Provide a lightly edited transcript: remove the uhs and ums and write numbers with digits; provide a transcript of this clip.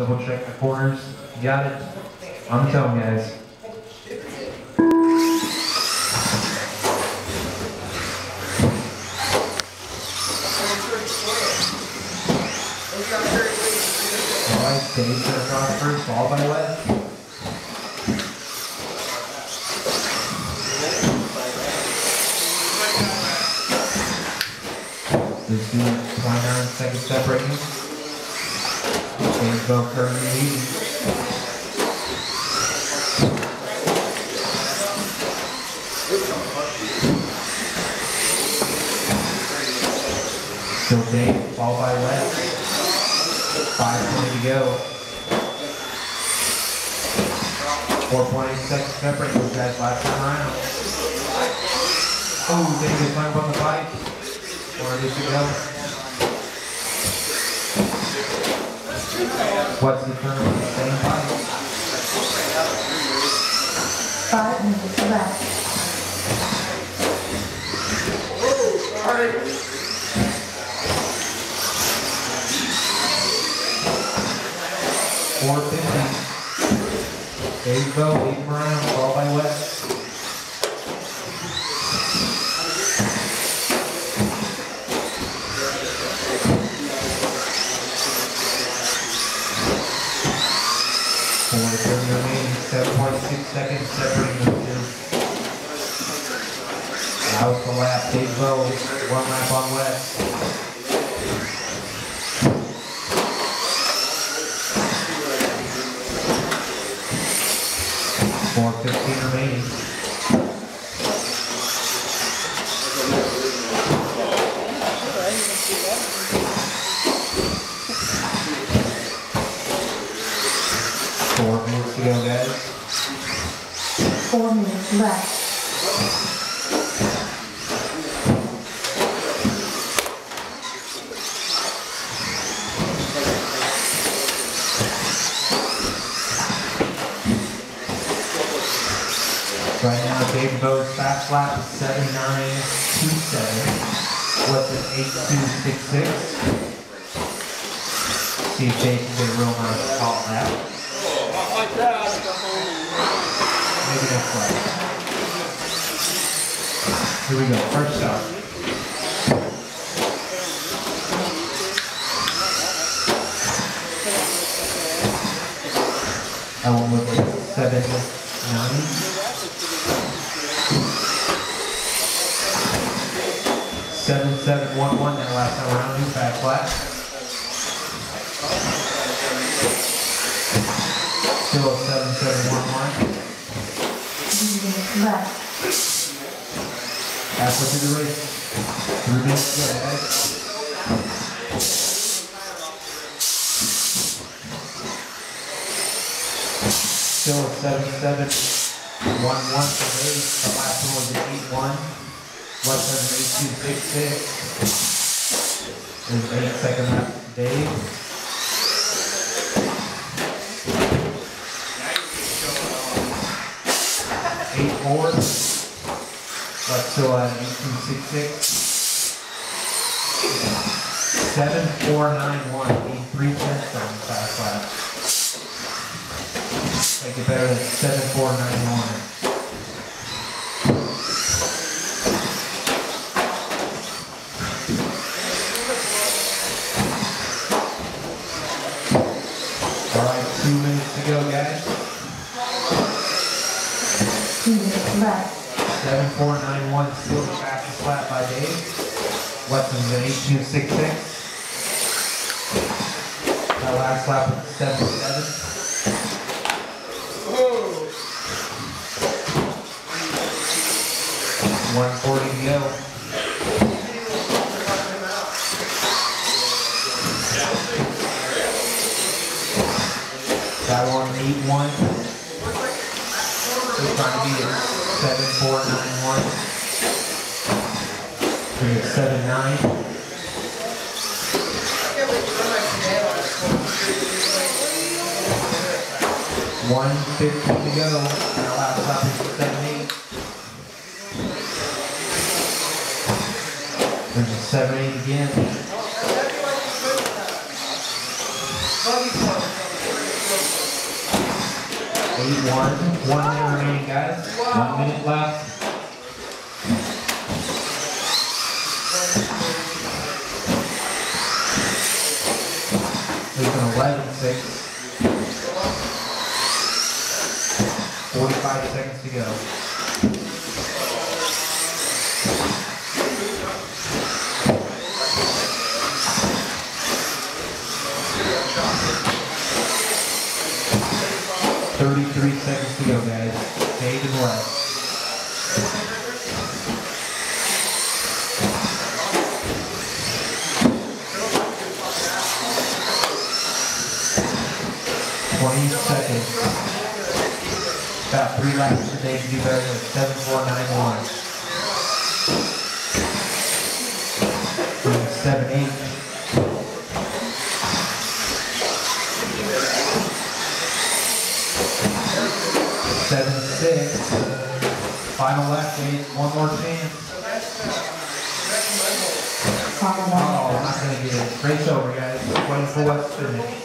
Double check the corners. You got it? On the tone, guys. Alright, Dave to across first, ball by left. This is 29 seconds separating. James Bell currently leading. Still Dave, ball by left. 5:20 to go. 4.8 seconds separate those guys last time around. Oh, David climbed on the bike. 4 to go. What's the turn on the same bike? 5 minutes left. All right. 4:50. There you go, lead him around, ball by West. Remaining 7.6 seconds separating the two. That was the lap, Dave Bow, 1 lap on West. 4:15 remaining. Four minutes to go, guys. 4 minutes left. Right now, Dave Bow's fast lap is 79.27. What's it, 82.66? See if Dave can get a real nice call lap. Maybe next lap. Here we go, first stop. That one was like 7.9. 7.711 that last time around, new fast lap. Still a 7.711. 3 minutes left. Halfway through the race. 3 minutes to go, guys. Still a 7.711 for Dave. The last one was an 8.1. What's an 82.66? There's 8-second lap for Dave. 8.4. What's still at 18.66? 7.491. 3 tenths on the fast lap. Make it better than 7.491. Alright, 2 minutes to go, guys. 2 minutes left. 7.491, still the fastest lap by Dave. Watson's at 18.66. That last lap was 7.7. 140 to go. That one 8.1. Still trying to be at 7.491. We're at 7.9. 1:50 to go. Our last lap is 7.8. There's a 7.8 again. 81. 1 minute remaining, guys. 1 minute left. There's an 11-6. 45 seconds to go. Thirty-three seconds to go, guys. Fade and left. Seconds. About 3 laps today to do better than 7.491. 7.8. 7.6. Final lap, guys. One more chance. Oh, I'm not going to get it. Race over, guys. Waiting for what's finished.